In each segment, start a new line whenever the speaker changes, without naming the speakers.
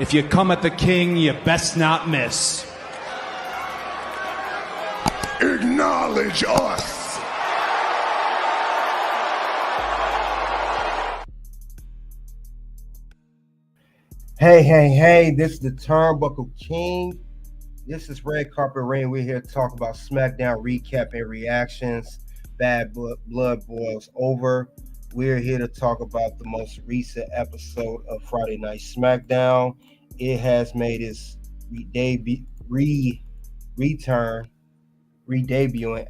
If you come at the king, you best not miss.
Acknowledge us.
Hey, this is the Turnbuckle King. This is Red Carpet Rain. We're here to talk about SmackDown recap and reactions. Bad blood boils over. We're here to talk about the most recent episode of Friday Night SmackDown. It has made its re-debuting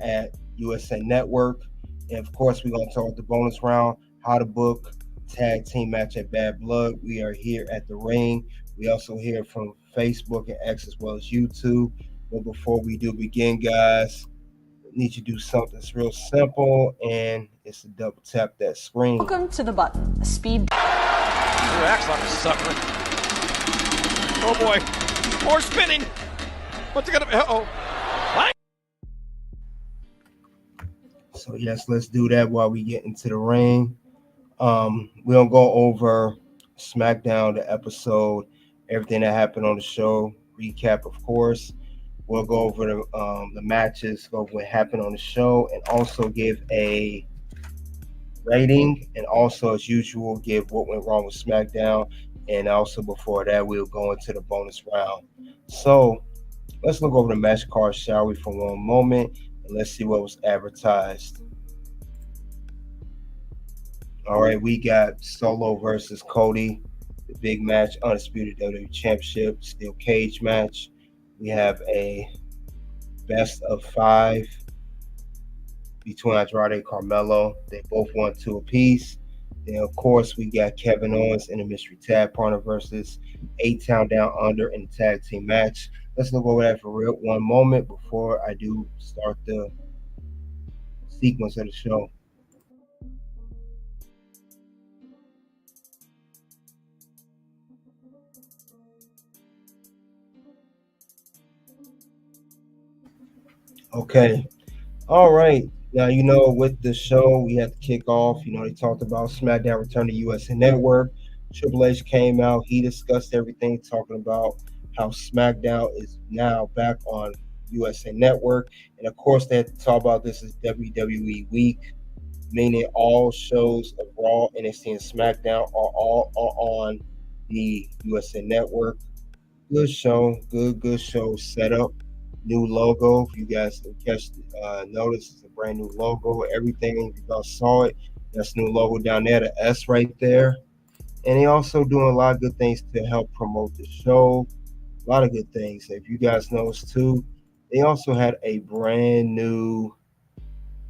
at USA Network. And of course, we're going to talk about the bonus round, how to book tag team match at Bad Blood. We are here at the ring. We also hear from Facebook and X as well as YouTube. But before we do begin, guys, I need you to do something that's real simple, and it's to double tap that screen.
Welcome to the button. Speed.
Acts like a sucker. Oh boy. More spinning. What's it gonna be? Uh-oh. What?
So yes, let's do that while we get into the ring. We'll go over SmackDown, the episode, everything that happened on the show, recap, of course. We'll go over the matches, go over what happened on the show, and also give a rating, and also, as usual, give what went wrong with SmackDown. And also, before that, we'll go into the bonus round. So let's look over the match card, shall we, for one moment, and let's see what was advertised. All right, we got Solo versus Cody, the big match, Undisputed WWE Championship, steel cage match. We have a best of 5 between Andrade and Carmelo. They both won 2 apiece. Then, of course, we got Kevin Owens in a mystery tag partner versus A-Town Down Under in the tag team match. Let's look over that for real one moment before I do start the sequence of the show. Okay. All right. Now, with the show, we had to kick off. They talked about SmackDown return to USA Network. Triple H came out. He discussed everything, talking about how SmackDown is now back on USA Network. And, of course, they had to talk about this as WWE Week, meaning all shows of Raw, NXT, and SmackDown are all on the USA Network. Good show. Good show setup. New logo. If you guys notice, it's a brand new logo. Everything, if you guys saw it, that's new logo down there, the S right there. And they also doing a lot of good things to help promote the show. A lot of good things. If you guys noticed too, they also had a brand new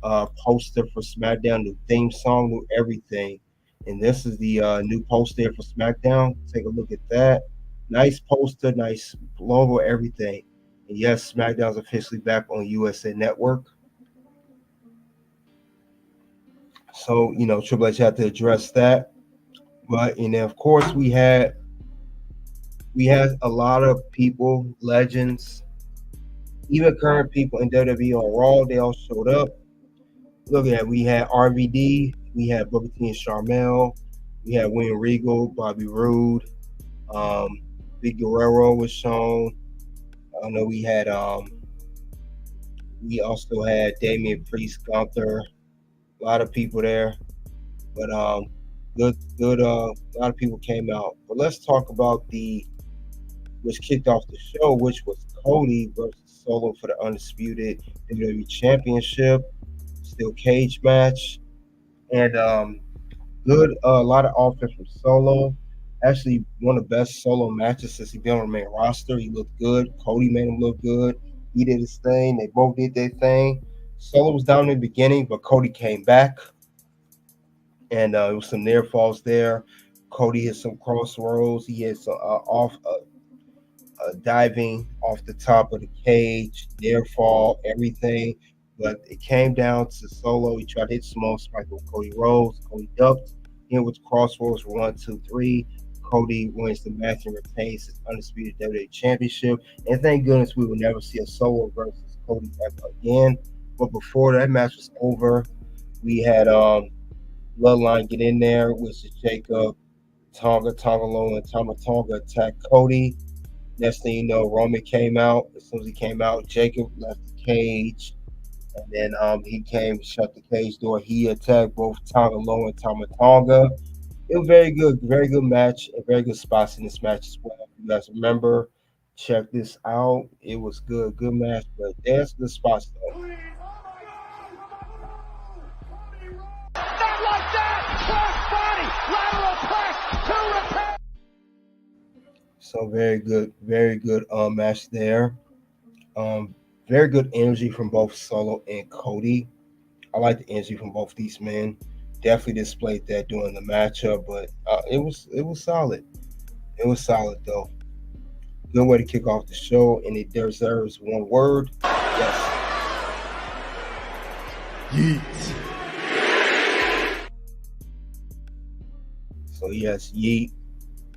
poster for SmackDown, new theme song, new everything. And this is the new poster for SmackDown. Take a look at that. Nice poster, nice logo, everything. And yes, SmackDown's officially back on USA Network. So, Triple H had to address that. But, and then, of course, we had a lot of people, legends, even current people in WWE on Raw. They all showed up. Look at that. We had RVD. We had Booker T and Sharmell. We had William Regal, Bobby Roode. Big Guerrero was shown. I know we also had Damian Priest, Gunther, a lot of people there. But a lot of people came out. But let's talk about which kicked off the show, which was Cody versus Solo for the Undisputed WWE Championship, steel cage match. And a lot of offense from Solo. Actually, one of the best solo matches since he's been on the main roster. He looked good. Cody made him look good. He did his thing. They both did their thing. Solo was down in the beginning, but Cody came back. And it was some near falls there. Cody hit some crossroads. He hit some diving off the top of the cage, near fall, everything. But it came down to Solo. He tried to hit small spike with Cody Rhodes. Cody ducked. Hit with crossroads for 1, 2, 3. Cody wins the match and retains his Undisputed WWE Championship. And thank goodness we will never see a Solo versus Cody ever again. But before that match was over, we had Bloodline get in there, which is Jacob, Tonga Loa, and Tonga attacked Cody. Next thing you know, Roman came out. As soon as he came out, Jacob left the cage. And then he came, shut the cage door. He attacked both Tonga Loa and Tonga. It was very good match, and very good spots in this match as well. If you guys remember, check this out. It was good match, but there's good spots though.
Not like that! Cross body! Lateral press! 2 repair!
So very good match there. Very good energy from both Solo and Cody. I like the energy from both these men. Definitely displayed that during the matchup, but it was solid. It was solid though. Good way to kick off the show, and it deserves one word. Yes.
Yeet.
So yes, yeet.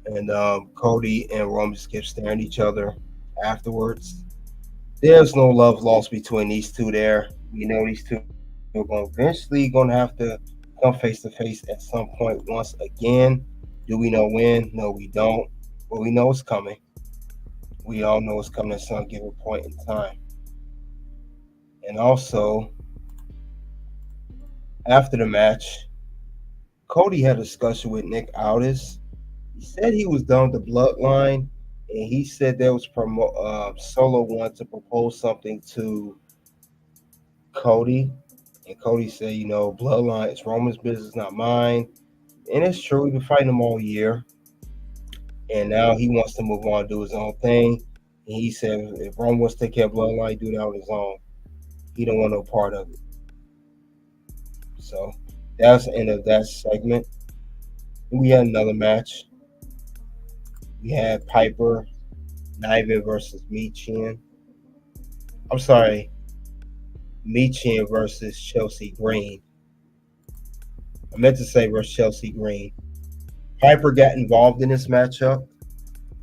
And Cody and Roman just kept staring at each other afterwards. There's no love lost between these two there. We know these two are eventually going to have to come face to face at some point once again. Do we know when? No, we don't. But we know it's coming. We all know it's coming at some given point in time. And also, after the match, Cody had a discussion with Nick Aldis. He said he was done with the bloodline, and he said there was Solo wanted to propose something to Cody, and Cody said, bloodline, it's Roman's business, not mine. And it's true, we've been fighting him all year, and now he wants to move on, do his own thing. And he said if Roman wants to take care of bloodline, do that on his own. He don't want no part of it. So that's the end of that segment. And we had another match. We had Piper Niven versus Michin. I'm sorry, Michin versus Chelsea Green. I meant to say versus Chelsea Green. Piper got involved in this matchup,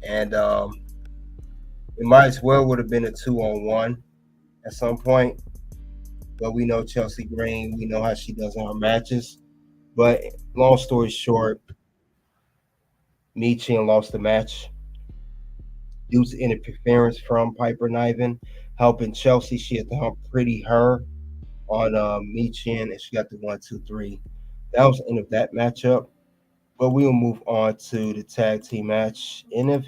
and it might as well would have been a 2-on-1 at some point. But we know Chelsea Green. We know how she does in her matches. But long story short, Michin lost the match due to interference from Piper Niven, helping Chelsea. She had to hump pretty her on Michin, and she got the 1-2-3. That was the end of that matchup. But we will move on to the tag team match. And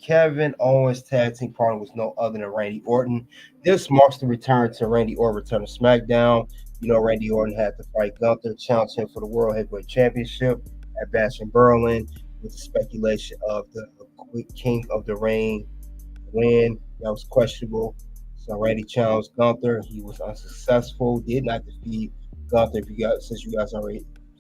Kevin Owens' tag team partner was no other than Randy Orton. This marks the return to Randy Orton, return to SmackDown. Randy Orton had to fight Gunther, challenge him for the World Heavyweight Championship at Bash in Berlin, with the speculation of the King of the Ring win. That was questionable. So Randy challenged Gunther. He was unsuccessful. Did not defeat Gunther.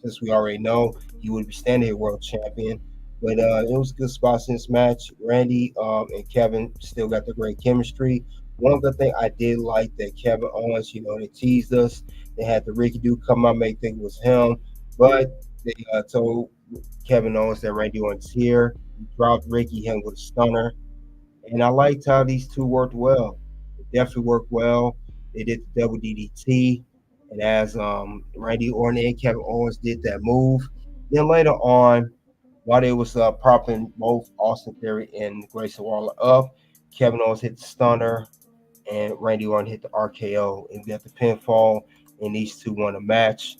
Since we already know, he would be standing here world champion. But it was good spots in this match. Randy and Kevin still got the great chemistry. One of the things I did like that Kevin Owens, they teased us. They had the Ricky dude come out, make think it was him. But they told Kevin Owens that Randy Orton's here. He dropped Ricky, him with a stunner. And I liked how these two worked well. They definitely worked well. They did the double DDT. And as Randy Orton and Kevin Owens did that move, then later on, while they was propping both Austin Theory and Grayson Waller up, Kevin Owens hit the stunner, and Randy Orton hit the RKO, and we got the pinfall, and these two won a match.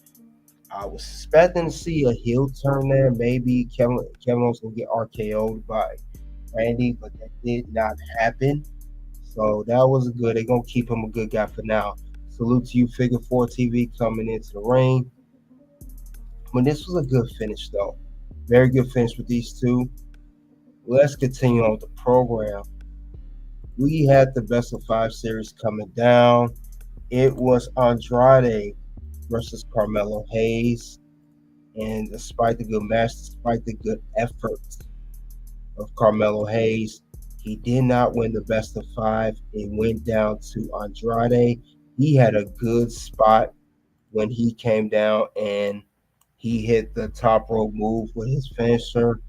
I was expecting to see a heel turn there. Maybe Kevin Owens gonna get RKO'd by Randy, but that did not happen. So that was good. They're gonna keep him a good guy for now. Salute to you, Figure 4 TV, coming into the ring. But this was a good finish, though. Very good finish with these two. Let's continue on with the program. We had the best of 5 series coming down. It was Andrade versus Carmelo Hayes. And despite the good match, despite the good efforts of Carmelo Hayes, he did not win the best of 5. It went down to Andrade. He had a good spot when he came down and he hit the top rope move with his finisher.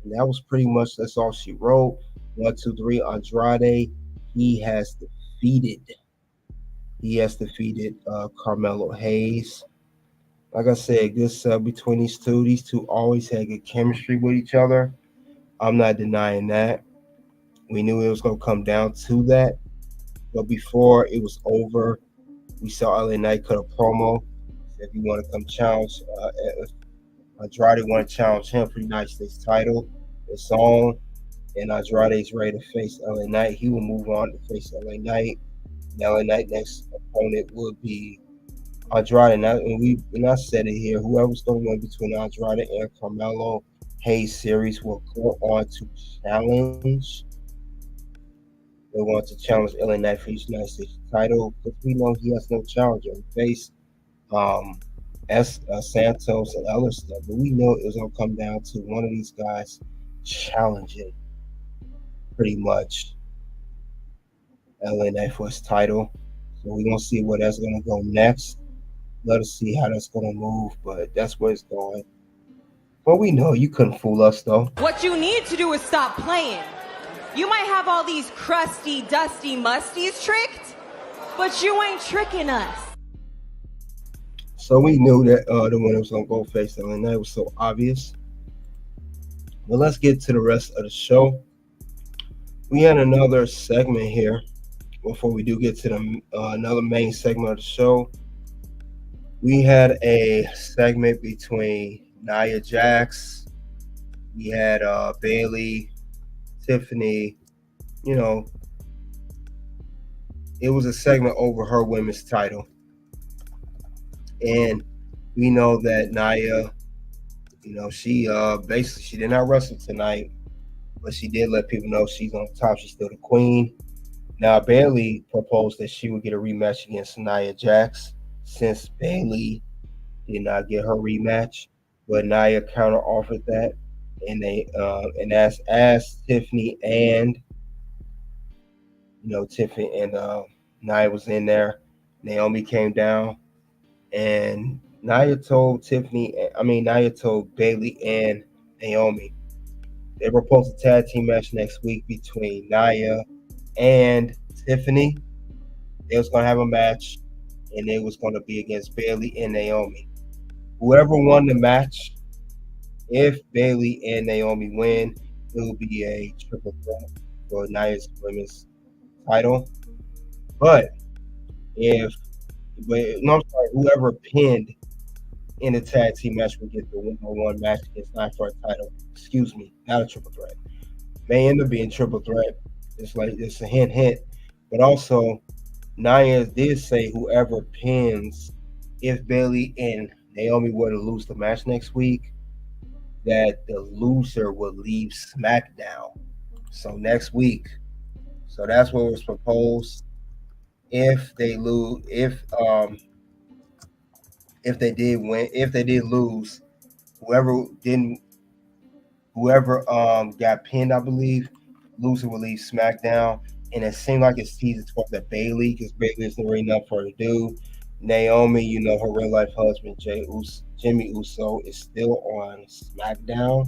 And that was pretty much, that's all she wrote. 1, 2, 3, Andrade. He has defeated Carmelo Hayes. Like I said, this between these two always had good chemistry with each other. I'm not denying that. We knew it was going to come down to that. But before it was over, we saw LA Knight cut a promo. Said if you want to come challenge, if Andrade want to challenge him for the United States title, it's on. And Andrade's ready to face LA Knight. He will move on to face LA Knight. And LA Knight next opponent would be Andrade. And I said it here. Whoever's going to win between Andrade and Carmelo Hayes series will go on to challenge. They want to challenge LA Knight for his United States title because we know he has no challenger. We faced Santos and other stuff, but we know it was going to come down to one of these guys challenging pretty much LA Knight for his title. So we're going to see where that's going to go next. Let us see how that's going to move, but that's where it's going. But we know you couldn't fool us, though.
What you need to do is stop playing. You might have all these crusty, dusty musties tricked, but you ain't tricking us.
So we knew that the winner was going to go face LA Knight. It was so obvious. But let's get to the rest of the show. We had another segment here before we do get to the another main segment of the show. We had a segment between Nia Jax. We had Bayley, Tiffany. You know, it was a segment over her women's title. And we know that Nia, she basically she did not wrestle tonight, but she did let people know she's on top. She's still the queen. Now Bayley proposed that she would get a rematch against Nia Jax since Bayley did not get her rematch, but Nia counter offered that, and they and as Tiffany and Tiffany and Nia was in there. Naomi came down, and Nia told Bayley and Naomi they proposed a tag team match next week between Nia and Tiffany. They was gonna have a match, and it was gonna be against Bayley and Naomi. Whoever won the match, if Bayley and Naomi win, it will be a triple threat for Nia's women's title. But whoever pinned in the tag team match will get the 1-on-1 match against Nia for a title. Excuse me, not a triple threat. May end up being triple threat. It's a hint. But also, Nia did say whoever pins, if Bayley and Naomi were to lose the match next week, that the loser will leave SmackDown. So next week. So that's what was proposed. If they lose, if they did win, if they did lose, whoever got pinned, I believe, loser will leave SmackDown. And it seemed like it's teasing towards that Bayley, because Bayley isn't really enough for her to do. Naomi, her real life husband, Jimmy Uso, is still on SmackDown,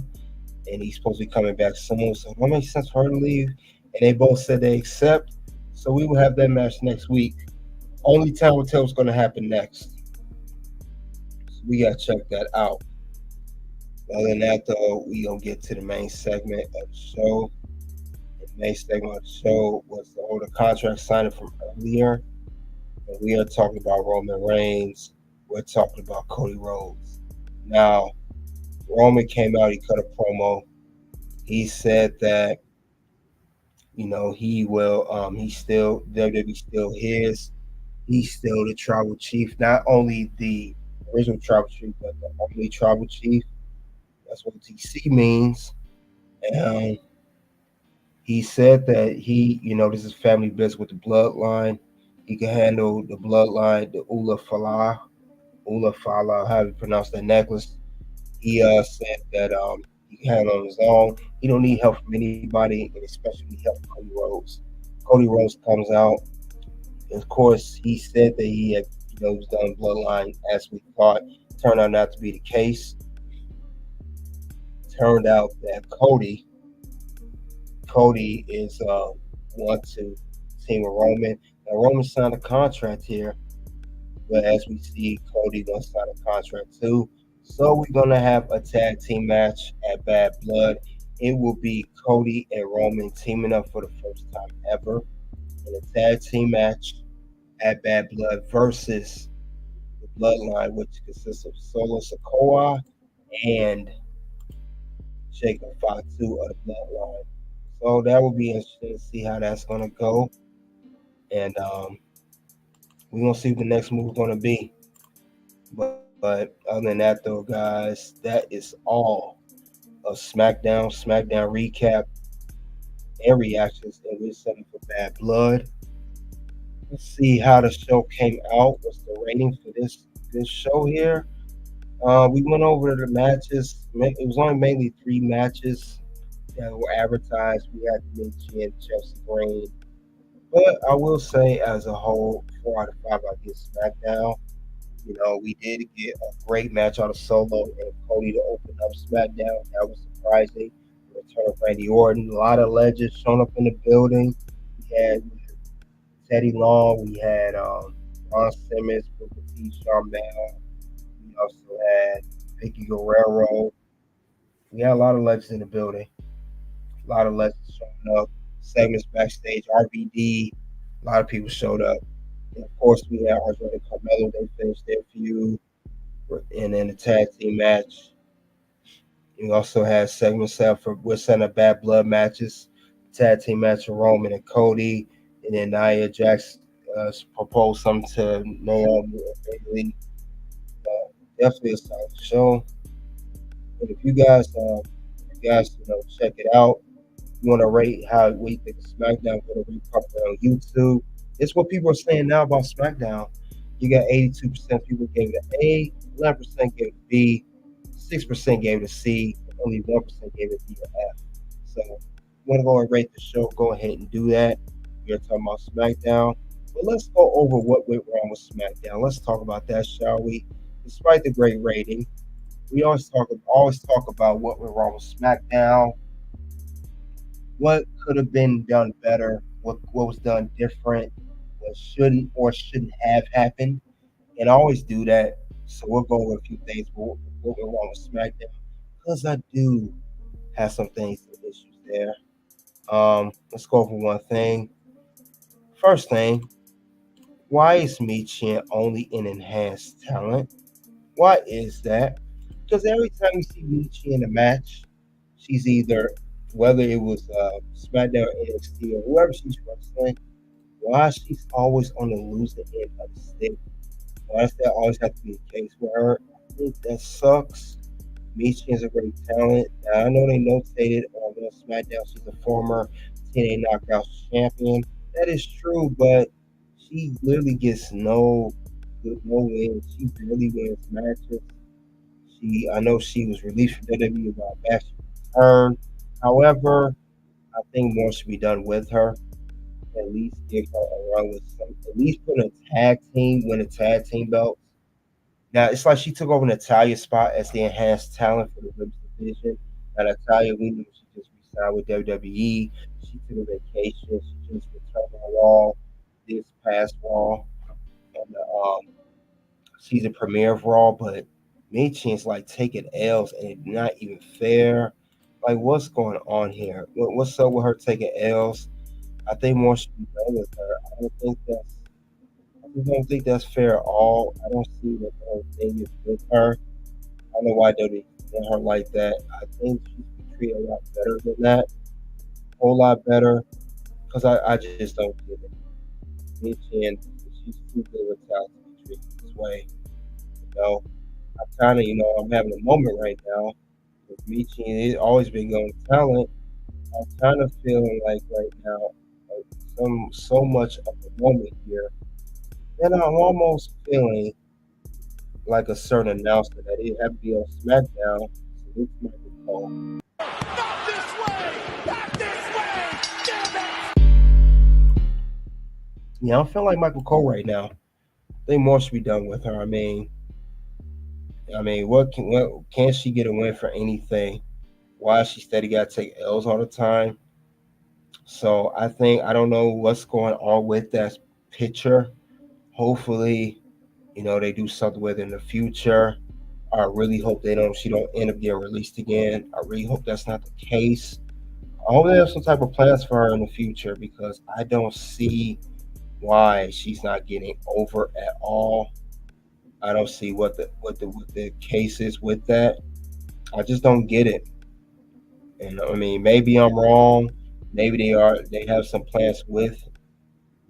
and he's supposed to be coming back soon. So it don't make sense for her to leave. And they both said they accept. So we will have that match next week. Only time will tell what's going to happen next. So we got to check that out. Other than that, though, we going to get to the main segment of the show. The main segment of the show was the older contract signing from earlier. And we are talking about Roman Reigns. We're talking about Cody Rhodes. Now, Roman came out, he cut a promo. He said that, he will, WWE still his. He's still the tribal chief, not only the original tribal chief, but the only tribal chief. That's what TC means. And he said that this is family business with the bloodline. He can handle the bloodline, the Ula Fala, however you pronounce that necklace. He said that he can handle it on his own. He don't need help from anybody, and especially need help from Cody Rhodes. Cody Rhodes comes out. And of course, he said that he had, was done bloodline as we thought. Turned out not to be the case. Turned out that Cody is want to team with Roman. Now Roman signed a contract here But as we see, Cody gonna sign a contract too. So we're gonna have a tag team match at Bad Blood. It will be Cody and Roman teaming up for the first time ever in a tag team match at Bad Blood versus the Bloodline, which consists of Solo Sikoa and Jacob Fatu of the Bloodline. So that will be interesting to see how that's gonna go, and we're gonna see what the next move is gonna be. But other than that, though, guys, that is all of SmackDown, SmackDown recap, and reactions, and we're setting for Bad Blood. Let's see how the show came out. What's the rating for this show here? We went over the matches. It was only mainly 3 matches that were advertised. We had Michi and Chelsea Green. But I will say, as a whole, 4 out of 5 I give SmackDown. We did get a great match out of Solo and Cody to open up SmackDown. That was surprising. The return of Randy Orton. A lot of legends showing up in the building. We had Teddy Long. We had Ron Simmons, Booker T, Charmel. We also had Vicky Guerrero. We had a lot of legends in the building. A lot of legends showing up. Segments backstage. RVD. A lot of people showed up. And of course, we had Arthur and Carmelo. They finished their feud. And then the tag team match. We also had segments set for we're setting up Bad Blood matches. Tag team match of Roman and Cody. And then Nia Jax proposed something to Naomi and Bailey. Definitely a solid show. And if you guys check it out, you want to rate what you think of SmackDown, go to rate properly on YouTube. It's what people are saying now about SmackDown. You got 82% people gave it an A, 11% gave it a B, 6% gave it a C, and only 1% gave it a D or F. So if you want to go and rate the show, go ahead and do that. We're talking about SmackDown. But let's go over what went wrong with SmackDown. Let's talk about that, shall we? Despite the great rating, we always talk about what went wrong with SmackDown, what could have been done better, what was done different, what shouldn't have happened. And I always do that. So we'll go over a few things what went wrong with SmackDown. Because I do have some issues there. Let's go over one thing. First thing, why is Michin only an enhanced talent? Why is that? Because every time you see Michin in a match, she's either, whether it was SmackDown or NXT or whoever she's wrestling, why she's always on the losing end of the stick? Why does that always have to be the case with her? I think that sucks. Michin is a great talent. Now, I know they notated on SmackDown she's a former TNA Knockouts champion. That is true, but she literally gets no wins. She barely wins matches. I know she was released from WWE about back. She returned. However, I think more should be done with her. At least give her a run with at least put in a tag team, win a tag team belt. Now it's like she took over Natalia's spot as the enhanced talent for the women's division. Now Natalia, we knew she just resigned with WWE. She took a vacation. She just returned on Raw this past Raw, and season premiere of Raw. But Michin's like taking L's, and it's not even fair. Like, what's going on here? What's up with her taking L's? I think more should be done with her. I just don't think that's fair at all. I don't see what the whole thing is with her. I don't know why they did her like that. I think she should be treated a lot better than that. A whole lot better. Because I just don't get it. Michin, she's too good with talent to be treated this way. I'm having a moment right now. With Michin, it's always been going to talent. I'm kind of feeling like right now, so much of a moment here. And I'm almost feeling like a certain announcer that it had to be on SmackDown. So it's Michael Cole.
Not this way! Not this way! Damn it!
Yeah, I'm feeling like Michael Cole right now. I think more should be done with her. I mean, what can she get a win for anything? Why she steady got to take L's all the time? So I don't know what's going on with that picture. Hopefully, They do something with it in the future. I really hope she don't end up getting released again. I really hope that's not the case. I hope they have some type of plans for her in the future because I don't see why she's not getting over at all. I don't see what the case is with that. I just don't get it. And I mean, maybe I'm wrong. Maybe they have some plans with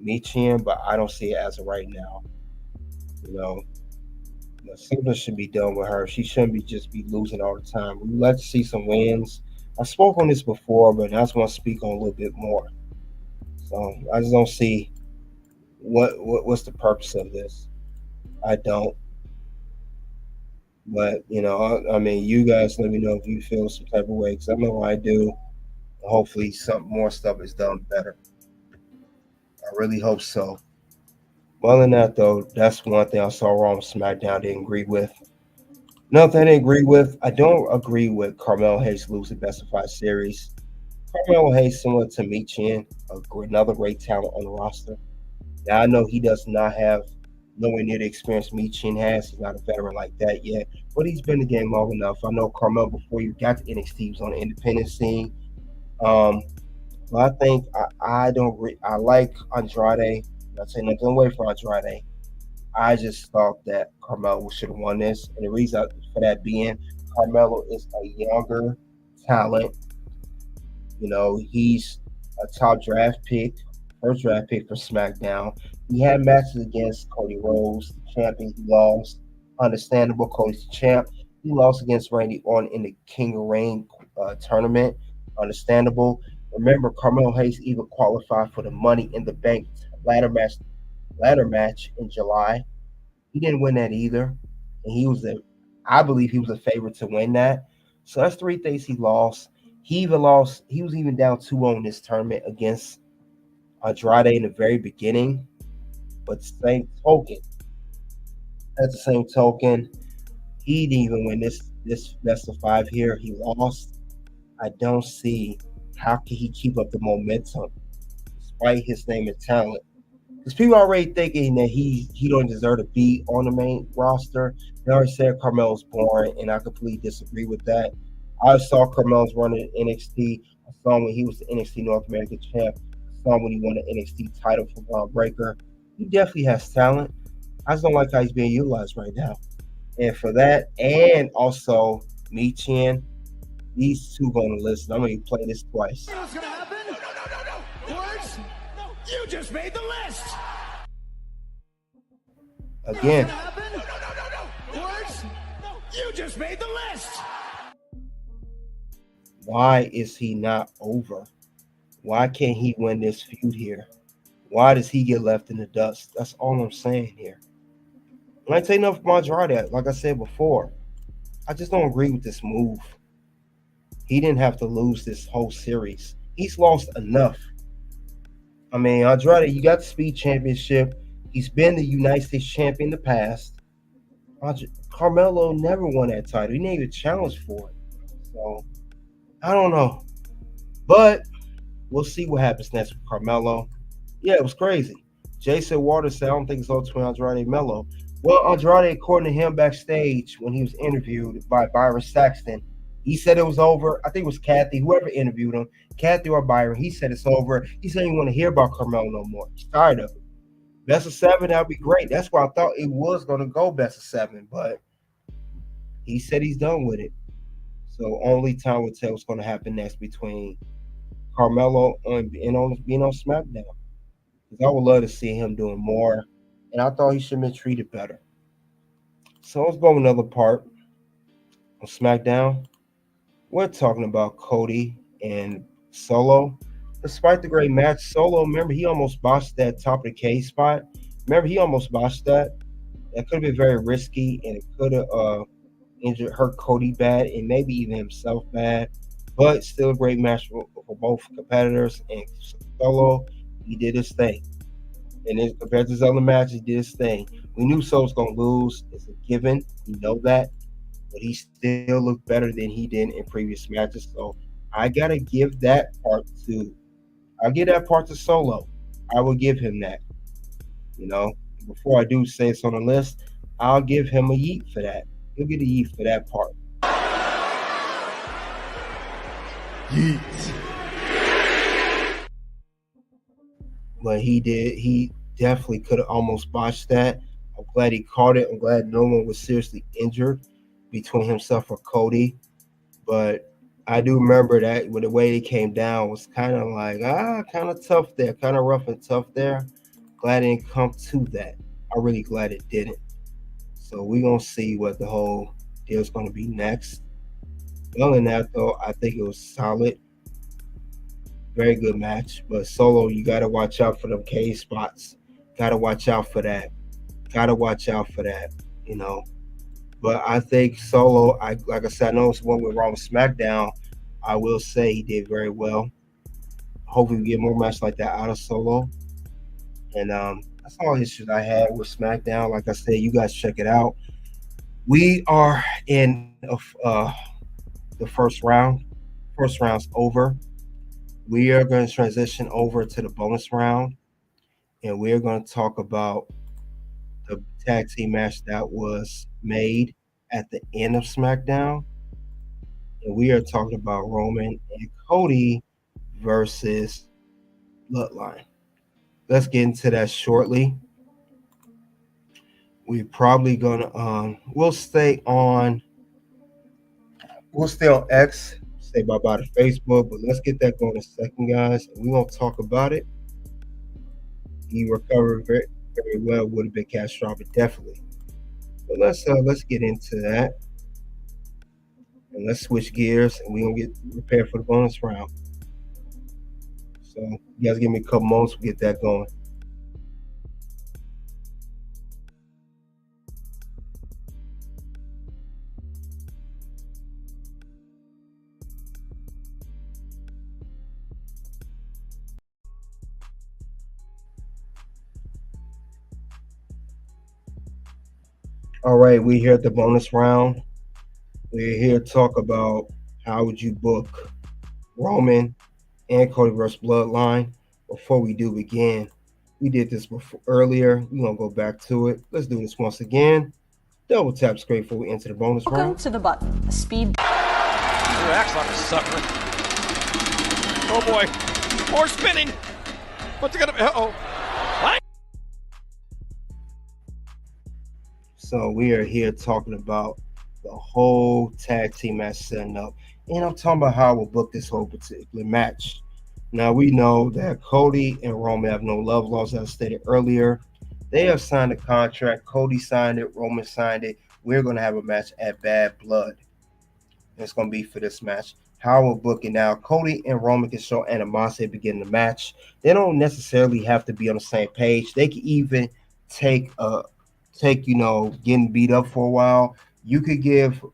Michin, but I don't see it as of right now. You know, something should be done with her. She shouldn't be losing all the time. We like to see some wins. I spoke on this before, but I just want to speak on a little bit more. So I just don't see what's the purpose of this. I don't. But I mean, you guys let me know if you feel some type of way, because I know I do. Hopefully, some more stuff is done better. I really hope so. Other than that, though, that's one thing I saw wrong with SmackDown. I didn't agree with. Another thing I didn't agree with. I don't agree with Carmelo Hayes losing Best of 5 series. Carmelo Hayes, similar to Michin, another great talent on the roster. Now I know he does not have nowhere near the experience Michin has. He's not a veteran like that yet, but he's been in the game long enough. I know Carmelo before he got to NXT he was on the independent scene. But I think I don't agree. I like Andrade. I'm not saying nothing away from Andrade. I just thought that Carmelo should have won this, and the reason for that being Carmelo is a younger talent. He's a top draft pick, first draft pick for SmackDown. He had matches against Cody Rhodes, the champion. He lost. Understandable. Cody's the champ. He lost against Randy Orton in the King of Ring tournament. Understandable. Remember, Carmelo Hayes even qualified for the Money in the Bank ladder match in July. He didn't win that either, and I believe he was a favorite to win that. So that's 3 things he lost. He even lost. He was even down 2-0 in this tournament against Andrade in the very beginning. But at the same token, he didn't even win this best of 5 here. He lost. I don't see how can he keep up the momentum despite his name and talent. Because people are already thinking that he don't deserve to be on the main roster. They already said Carmelo's boring, and I completely disagree with that. I saw Carmelo's run in NXT. I saw him when he was the NXT North American champ. I saw him when he won the NXT title from Braun Breaker. He definitely has talent. I just don't like how he's being utilized right now. And for that, and also Michin, these two going to listen. I'm going to play this twice.
What's going to happen? No. Words? No. You just made the list.
Again.
No. Words? No. You just made the list.
Why is he not over? Why can't he win this feud here? Why does he get left in the dust? That's all I'm saying here. And I take nothing from Andrade. Like I said before, I just don't agree with this move. He didn't have to lose this whole series. He's lost enough. I mean, Andrade, you got the Speed Championship. He's been the United States champion in the past. Carmelo never won that title. He didn't even challenge for it. So, I don't know. But we'll see what happens next with Carmelo. Yeah, it was crazy. Jason Waters said, I don't think it's all between Andrade and Melo. Well, Andrade, according to him backstage when he was interviewed by Byron Saxton, he said it was over. I think it was Kathy, whoever interviewed him, Kathy or Byron. He said it's over. He said he didn't want to hear about Carmelo no more. He's tired of it. Best of 7, that would be great. That's why I thought it was going to go best of 7, but he said he's done with it. So only time will tell what's going to happen next between Carmelo and being on SmackDown. Because I would love to see him doing more, and I thought he should have been treated better. So let's go to another part on SmackDown. We're talking about Cody and Solo. Despite the great match, Solo, remember, he almost botched that top of the cage spot. Remember, he almost botched that. That could have been very risky, and it could have hurt Cody bad, and maybe even himself bad. But still a great match for both competitors. And Solo, he did his thing. And compared to his other matches, he did his thing. We knew Solo was going to lose. It's a given. We know that. But he still looked better than he did in previous matches. So I got to give that part to Solo. I will give him that. Before I do say it's on the list, I'll give him a yeet for that. He'll get a yeet for that part.
Yeet.
But he definitely could have almost botched that. I'm glad he caught it. I'm glad no one was seriously injured between himself or Cody. But I do remember that with the way he came down was kind of like, kind of tough there, kind of rough and tough there. Glad it didn't come to that. I'm really glad it didn't. So we're going to see what the whole deal is going to be next. Other than that, though, I think it was solid. Very good match. But Solo, you got to watch out for them K spots. Got to watch out for that. Got to watch out for that, you know. But I think Solo, like I said, I know it's one with Raw and SmackDown. I will say he did very well. Hopefully we get more matches like that out of Solo. And that's all issues I had with SmackDown. Like I said, you guys check it out. We are in the first round. First round's over. We are going to transition over to the bonus round. And we're going to talk about the tag team match that was made at the end of SmackDown. And we are talking about Roman and Cody versus Bloodline. Let's get into that shortly. We're probably gonna we'll stay on X, say bye bye to Facebook, but let's get that going in a second, guys. We're gonna talk about it. He recovered very, very well, would have been catastrophic, definitely. But let's get into that. And let's switch gears and we're gonna get prepared for the bonus round. So you guys give me a couple moments, we'll get that going. All right, we're here at the bonus round. We're here to talk about how would you book Roman and Cody versus Bloodline. Before we do begin, we did this before earlier. We're gonna go back to it. Let's do this once again. Double tap screen before we enter the bonus
Welcome
round.
to the button. Speed.
Drew Axlock is suffering. Oh boy. More spinning. What's it gonna be? Uh-oh.
So we are here talking about the whole tag team match setting up. And I'm talking about how we'll book this whole particular match. Now we know that Cody and Roman have no love laws, as I stated earlier. They have signed a contract. Cody signed it. Roman signed it. We're going to have a match at Bad Blood. It's going to be for this match. How we'll book it now. Cody and Roman can show animosity at the beginning of the match. They don't necessarily have to be on the same page. They can even take getting beat up for a while. You could give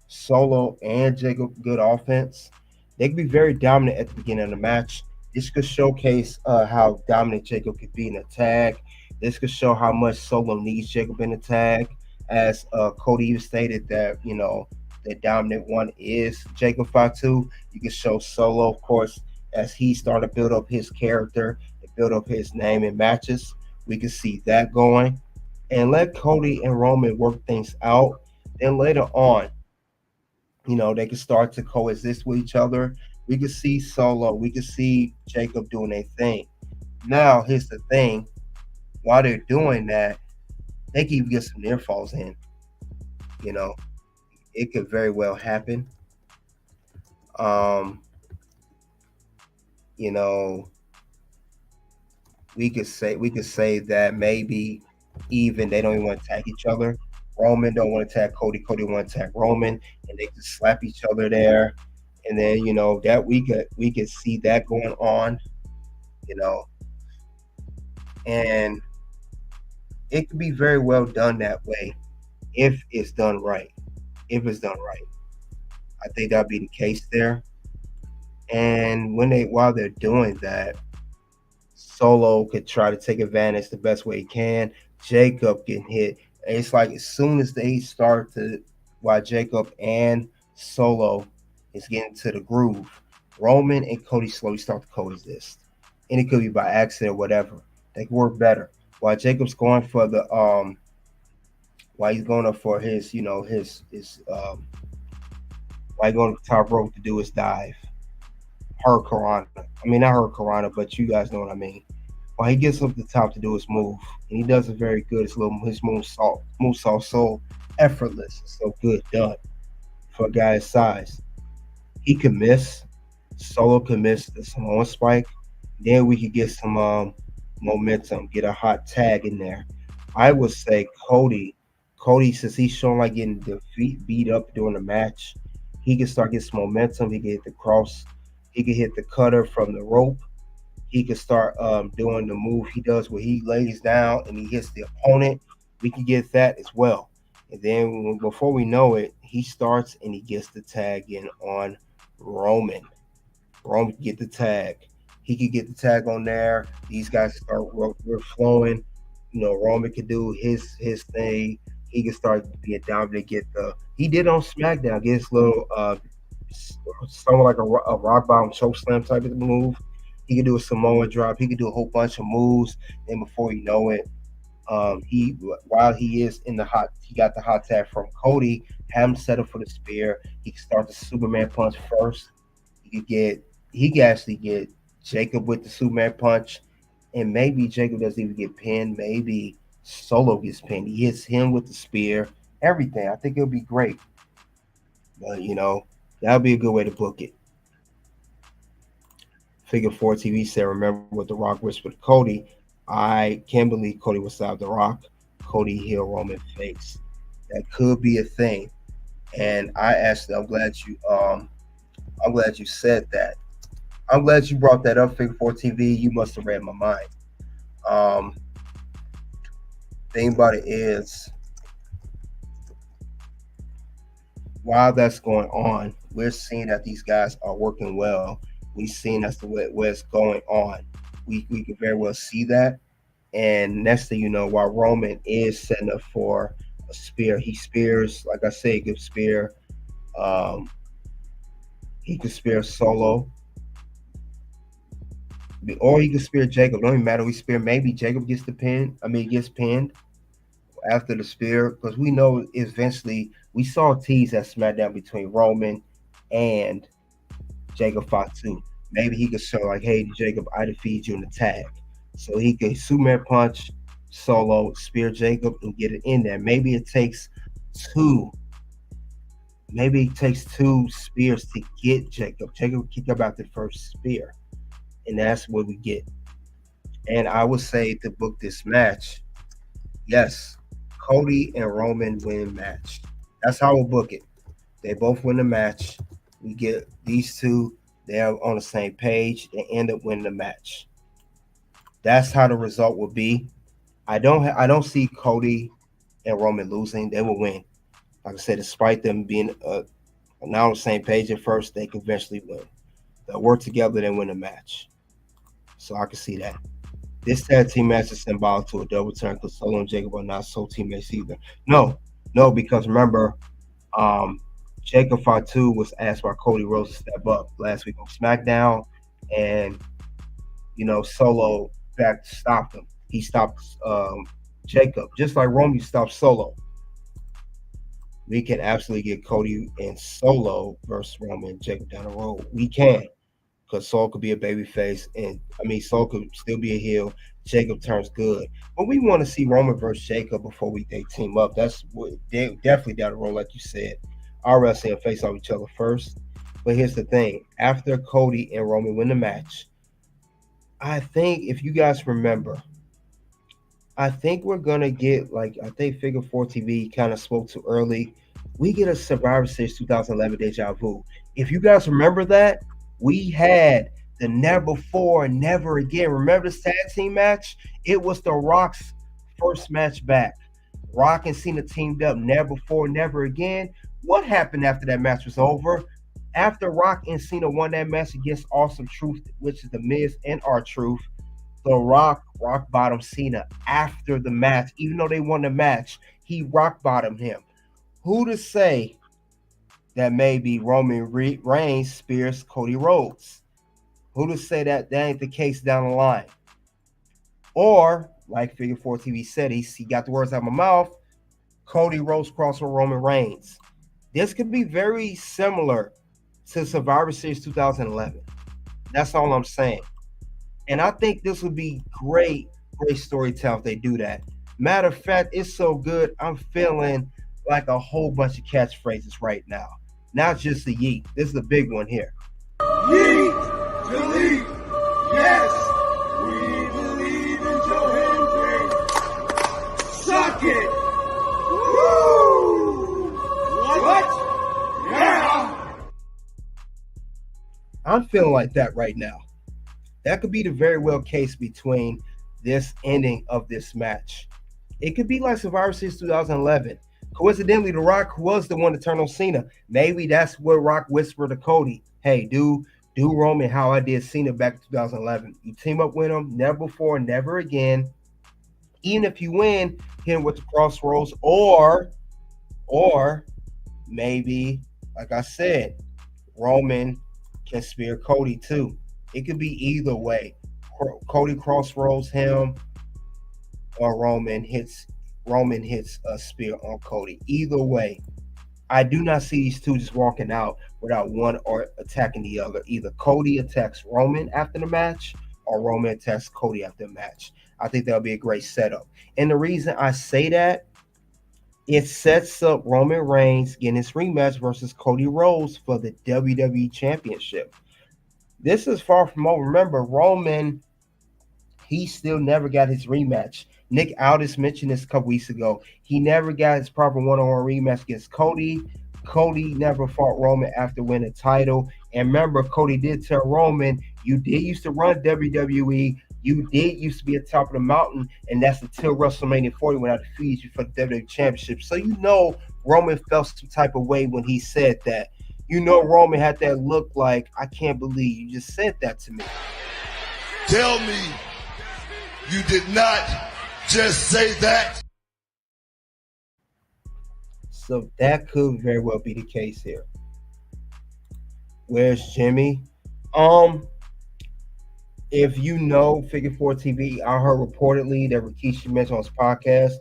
Solo and Jacob good offense. They could be very dominant at the beginning of the match. This could showcase how dominant Jacob could be in a tag. This could show how much Solo needs Jacob in the tag. As Cody stated that, the dominant one is Jacob Fatu. You can show Solo, of course, as he started to build up his character and build up his name in matches. We can see that going. And let Cody and Roman work things out. Then later on, they can start to coexist with each other. We can see Solo. We can see Jacob doing a thing. Now, here's the thing. While they're doing that, they can even get some near falls in. It could very well happen. We could say that maybe even they don't even want to attack each other. Roman don't want to attack Cody. Cody want to attack Roman, and they just slap each other there. And then that we could see that going on. And it could be very well done that way if it's done right. I think that'd be the case there. And while they're doing that, Solo could try to take advantage the best way he can. Jacob getting hit. And it's like as soon as they start to, while Jacob and Solo is getting to the groove, Roman and Cody slowly start to coexist. And it could be by accident or whatever. They could work better. While Jacob's going for the while he's going up for his, while he's going to the top rope to do his dive. Hurricanrana. I mean, not Hurricanrana, but you guys know what I mean. While he gets up the top to do his move, and he does it very good. His moonsault so effortless, so good done for a guy his size. He can miss. Solo can miss the Samoan spike. Then we could get some momentum, get a hot tag in there. I would say Cody, since he's shown like getting the feet beat up during the match, he can start getting some momentum. He can hit the cross. He can hit the cutter from the rope. He can start doing the move he does where he lays down and he hits the opponent. We can get that as well. And then before we know it, he starts and he gets the tag in on Roman. Roman can get the tag. He could get the tag on there. These guys start we're flowing. Roman could do his thing. He can start being dominant. He did on SmackDown. Get his little somewhat like a rock bottom choke slam type of move. He could do a Samoa drop. He could do a whole bunch of moves. And before you know it, while he is in he got the hot tag from Cody. Have him set up for the spear. He can start the Superman punch first. He can actually get Jacob with the Superman punch, and maybe Jacob doesn't even get pinned. Maybe Solo gets pinned. He hits him with the spear. Everything. I think it'll be great. But that'll be a good way to book it. Figure 4 TV said, remember what The Rock whispered to Cody. I can't believe Cody will stop The Rock. Cody heel Roman face. That could be a thing. And I'm glad you said that. I'm glad you brought that up, Figure 4 TV. You must have read my mind. Thing about it is, while that's going on, we're seeing that these guys are working well. We've seen that's the way where it's going on. We can very well see that. And next thing you know, while Roman is setting up for a spear, he spears, like I say, he could spear. He could spear Solo. Or he could spear Jacob. Don't even matter who he spear. Maybe Jacob gets gets pinned after the spear. Because we know eventually, we saw a tease at SmackDown between Roman and Jacob Fatu. Maybe he could show like, hey, Jacob, I defeated you in the tag. So he could Superman punch Solo, spear Jacob, and get it in there. Maybe it takes two spears to get Jacob. Jacob will kick up out the first spear. And that's what we get. And I would say to book this match, yes, Cody and Roman win match. That's how we'll book it. They both win the match. We get these two. They're on the same page. They end up winning the match. That's how the result will be. I don't see Cody and Roman losing. They will win. Like I said, despite them being not on the same page at first, they can eventually win. They'll work together and win the match. So I can see that. This tag team match is symbolic to a double turn because Solo and Jacob are not soul teammates either. No, because remember, Jacob Fatu was asked by Cody Rhodes to step up last week on SmackDown, and Solo stopped him. He stopped Jacob, just like Roman stopped Solo. We can absolutely get Cody and Solo versus Roman and Jacob down the road. We can, because Solo could be a baby face, and Solo could still be a heel. Jacob turns good, but we want to see Roman versus Jacob before they team up. That's what they definitely down the road, like you said. I'd rather see them face off each other first. But here's the thing: after Cody and Roman win the match, I think if you guys remember, I think we're gonna get I think Figure 4 TV kind of spoke too early. We get a Survivor Series 2011 deja vu. If you guys remember that, we had the Never Before, Never Again. Remember this tag team match? It was The Rock's first match back. Rock and Cena teamed up, Never Before, Never Again. What happened after that match was over? After Rock and Cena won that match against Awesome Truth, which is The Miz and R-Truth, The Rock bottomed Cena after the match. Even though they won the match, he rock bottomed him. Who to say that maybe Roman Reigns spears Cody Rhodes? Who to say that ain't the case down the line? Or, like Figure 4 TV said, he got the words out of my mouth, Cody Rhodes cross with Roman Reigns. This could be very similar to Survivor Series 2011. That's all I'm saying. And I think this would be great storytelling if they do that. Matter of fact, it's so good, I'm feeling like a whole bunch of catchphrases right now. Not just the yeet. This is the big one here.
Yeet, delete, yes, we believe in Joe Hendry. Suck it. Woo! What? Yeah.
I'm feeling like that right now. That could be the very well case between this ending of this match. It could be like Survivor Series 2011. Coincidentally, The Rock was the one to turn on Cena. Maybe that's what Rock whispered to Cody. Hey, do Roman how I did Cena back in 2011. You team up with him, never before, never again. Even if you win, hit him with the crossroads, or maybe, like I said, Roman can spear Cody too. It could be either way. Cody crossroads him, or Roman hits a spear on Cody. Either way, I do not see these two just walking out without one or attacking the other. Either Cody attacks Roman after the match, or Roman attacks Cody after the match. I think that'll be a great setup. And the reason I say that, it sets up Roman Reigns getting his rematch versus Cody Rhodes for the WWE Championship. This is far from over. Remember, Roman, he still never got his rematch. Nick Aldis mentioned this a couple weeks ago. He never got his proper one-on-one rematch against Cody. Cody never fought Roman after winning the title. And remember, Cody did tell Roman, you did used to run WWE. You did used to be at top of the mountain, and that's until WrestleMania 40 when I defeated you for the WWE Championship. So you know Roman felt some type of way when he said that. You know Roman had that look like, I can't believe you just said that to me.
Tell me you did not just say that.
So that could very well be the case here. Where's Jimmy? If you know Figure 4 TV, I heard reportedly that Rikishi mentioned on his podcast,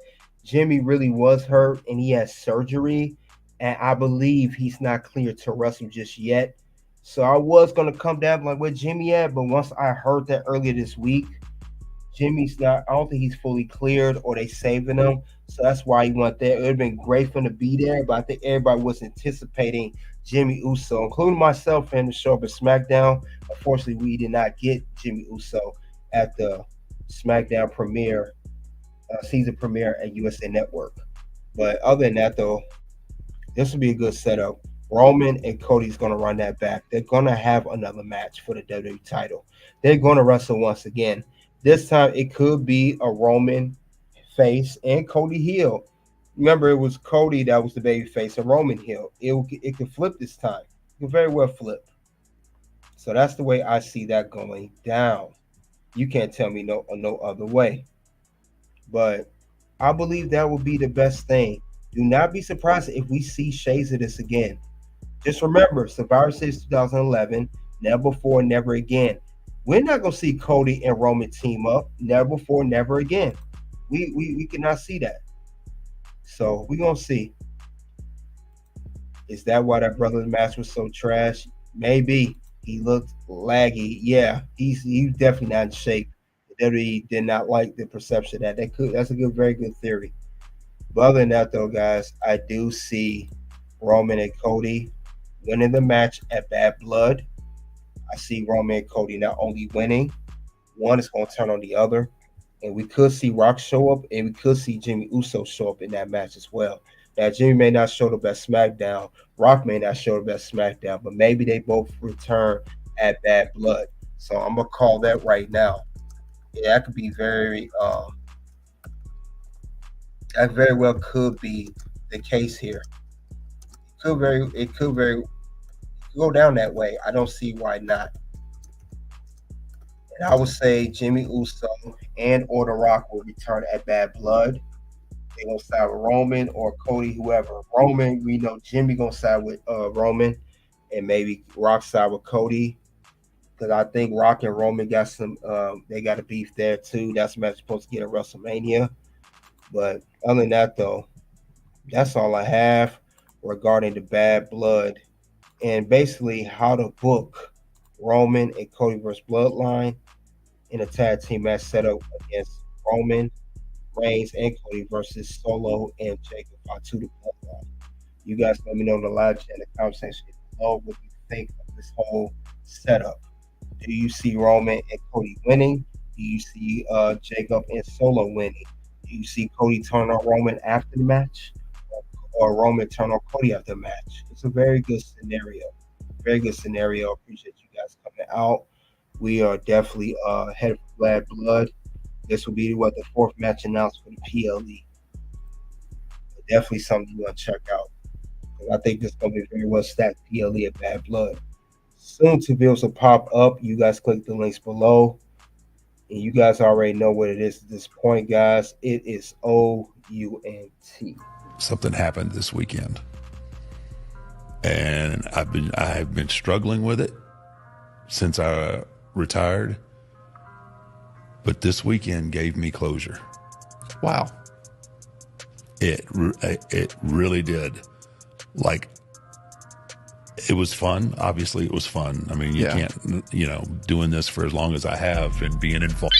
Jimmy really was hurt and he had surgery. And I believe he's not clear to wrestle just yet. So I was going to come down like where Jimmy at, but once I heard that earlier this week, Jimmy's not, I don't think he's fully cleared or they saving him. So that's why he went there. It would have been great for him to be there, but I think everybody was anticipating Jimmy Uso, including myself, and to show up at SmackDown. Unfortunately, we did not get Jimmy Uso at the SmackDown premiere, season premiere at USA Network. But other than that, though, this will be a good setup. Roman and Cody's going to run that back. They're going to have another match for the WWE title. They're going to wrestle once again. This time, it could be a Roman face and Cody heel. Remember, it was Cody that was the baby face and Roman heel. It could flip this time. It could very well flip. So that's the way I see that going down. You can't tell me no other way. But I believe that would be the best thing. Do not be surprised if we see shades of this again. Just remember, Survivor Series 2011, never before, never again. We're not going to see Cody and Roman team up. Never before, never again. We cannot see that. So we're going to see. Is that why that brother's match was so trash? Maybe. He looked laggy. Yeah, he's definitely not in shape. The WWE did not like the perception that that's a very good theory. But other than that, though, guys, I do see Roman and Cody winning the match at Bad Blood. I see Roman and Cody not only winning, one is going to turn on the other. And we could see Rock show up, and we could see Jimmy Uso show up in that match as well. Now, Jimmy may not show up at SmackDown. Rock may not show up at SmackDown, but maybe they both return at Bad Blood. So I'm going to call that right now. Yeah, that could be that very well could be the case here. It could go down that way. I don't see why not. And I would say Jimmy Uso and or The Rock will return at Bad Blood. They're going to side with Roman or Cody, whoever. Roman, we know Jimmy going to side with Roman, and maybe Rock side with Cody. Because I think Rock and Roman got they got a beef there too. That's a match supposed to get at WrestleMania. But other than that, though, That's all I have regarding the bad blood and basically how to book Roman and Cody versus Bloodline in a tag team match set up against Roman Reigns and Cody versus Solo and Jacob Fatu the Bloodline. You guys let me know in the live chat in the comment section below what you think of this whole setup. Do you see Roman and Cody winning? Do you see Jacob and Solo winning? Do you see Cody turn on Roman after the match? Or Roman turn on Cody after the match? It's a very good scenario. Very good scenario. Appreciate you guys coming out. We are definitely headed for Bad Blood. This will be the fourth match announced for the PLE. Definitely something you want to check out. I think this is going to be a very well stacked PLE at Bad Blood. Soon to be able to pop up. You guys click the links below. And you guys already know what it is at this point, guys. It is OUNT.
Something happened this weekend. And I have been struggling with it since I retired. But this weekend gave me closure.
Wow.
It really did. Like, it was fun. Obviously, it was fun. I mean, you can't, doing this for as long as I have and being involved.